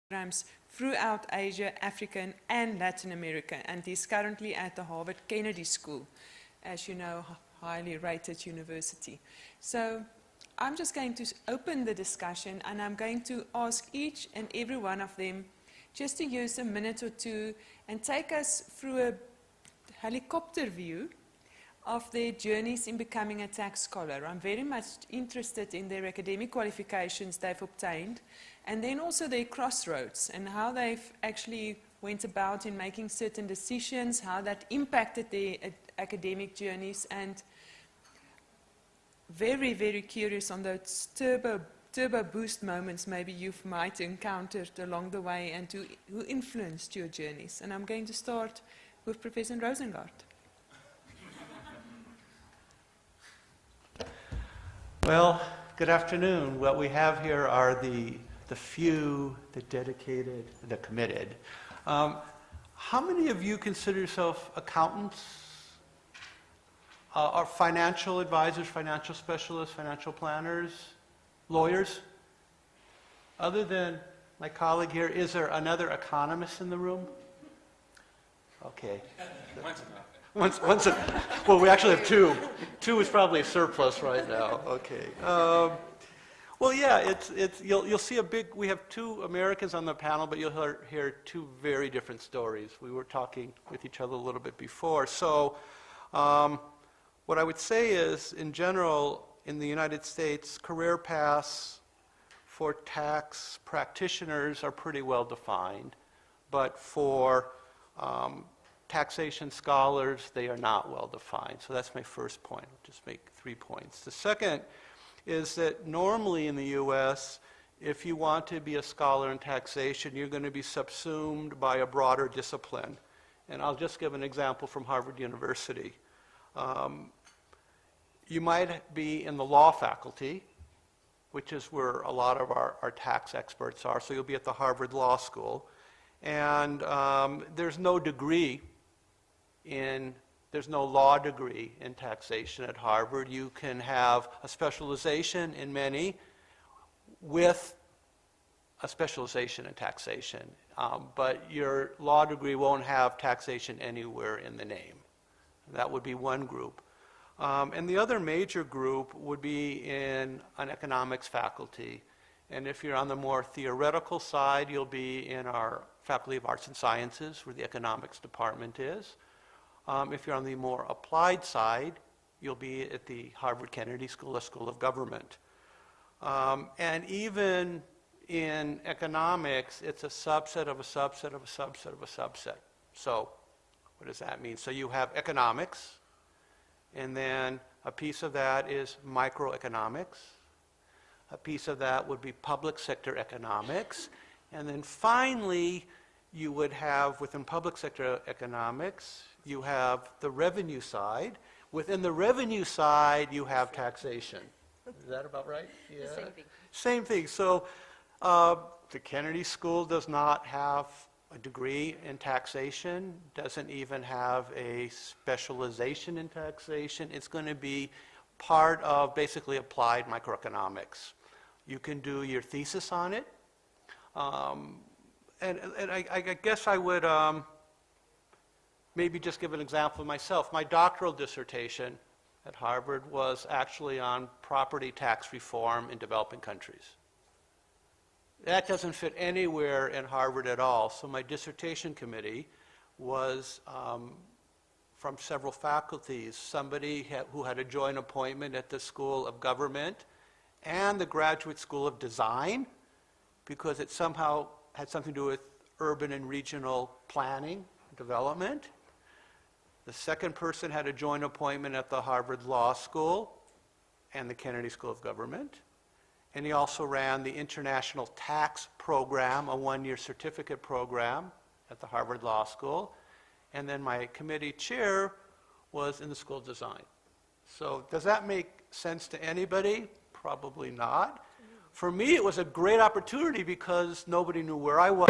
programs throughout Asia, Africa, and Latin America, and he's currently at the Harvard Kennedy School, as you know, highly rated university. So I'm just going to open the discussion, and I'm going to ask each and every one of them just to use a minute or two and take us through a helicopter view of their journeys in becoming a tax scholar. I'm very much interested in their academic qualifications they've obtained, and then also their crossroads and how they've actually went about in making certain decisions, how that impacted their academic journeys, and very, very curious on those turbo boost moments maybe you might encountered along the way, and who influenced your journeys. And I'm going to start with Professor Rosengart. Well, good afternoon. What we have here are the few, the dedicated, the committed. How many of you consider yourself accountants, or financial advisors, financial specialists, financial planners, lawyers? Other than my colleague here, is there another economist in the room? Okay. Well, we actually have two. Two is probably a surplus right now. Okay. Well, yeah, you'll see we have two Americans on the panel, but you'll hear two very different stories. We were talking with each other a little bit before. So what I would say is, in general, in the United States, career paths for tax practitioners are pretty well defined, but for taxation scholars, they are not well defined. So that's my first point. I'll just make 3 points. The second is that normally in the U.S., if you want to be a scholar in taxation, you're going to be subsumed by a broader discipline. And I'll just give an example from Harvard University. You might be in the law faculty, which is where a lot of our tax experts are. So you'll be at the Harvard Law School. And there's no law degree in taxation at Harvard. You can have a specialization in many with a specialization in taxation, but your law degree won't have taxation anywhere in the name. That would be one group. And the other major group would be in an economics faculty. And if you're on the more theoretical side, you'll be in our Faculty of Arts and Sciences, where the economics department is. If you're on the more applied side, you'll be at the Harvard Kennedy School, a School of Government. And even in economics, it's a subset of a subset of a subset of a subset. So what does that mean? So you have economics, and then a piece of that is microeconomics. A piece of that would be public sector economics. And then finally, you would have, within public sector economics, you have the revenue side. Within the revenue side, you have taxation. Is that about right? Yeah. The same thing. Same thing. So the Kennedy School does not have a degree in taxation, doesn't even have a specialization in taxation. It's going to be part of basically applied microeconomics. You can do your thesis on it. And I guess I would maybe just give an example of myself. My doctoral dissertation at Harvard was actually on property tax reform in developing countries. That doesn't fit anywhere in Harvard at all. So my dissertation committee was from several faculties, somebody who had a joint appointment at the School of Government and the Graduate School of Design, because it somehow had something to do with urban and regional planning, development. The second person had a joint appointment at the Harvard Law School and the Kennedy School of Government. And he also ran the International Tax Program, a one-year certificate program at the Harvard Law School. And then my committee chair was in the School of Design. So does that make sense to anybody? Probably not. For me, it was a great opportunity because nobody knew where I was.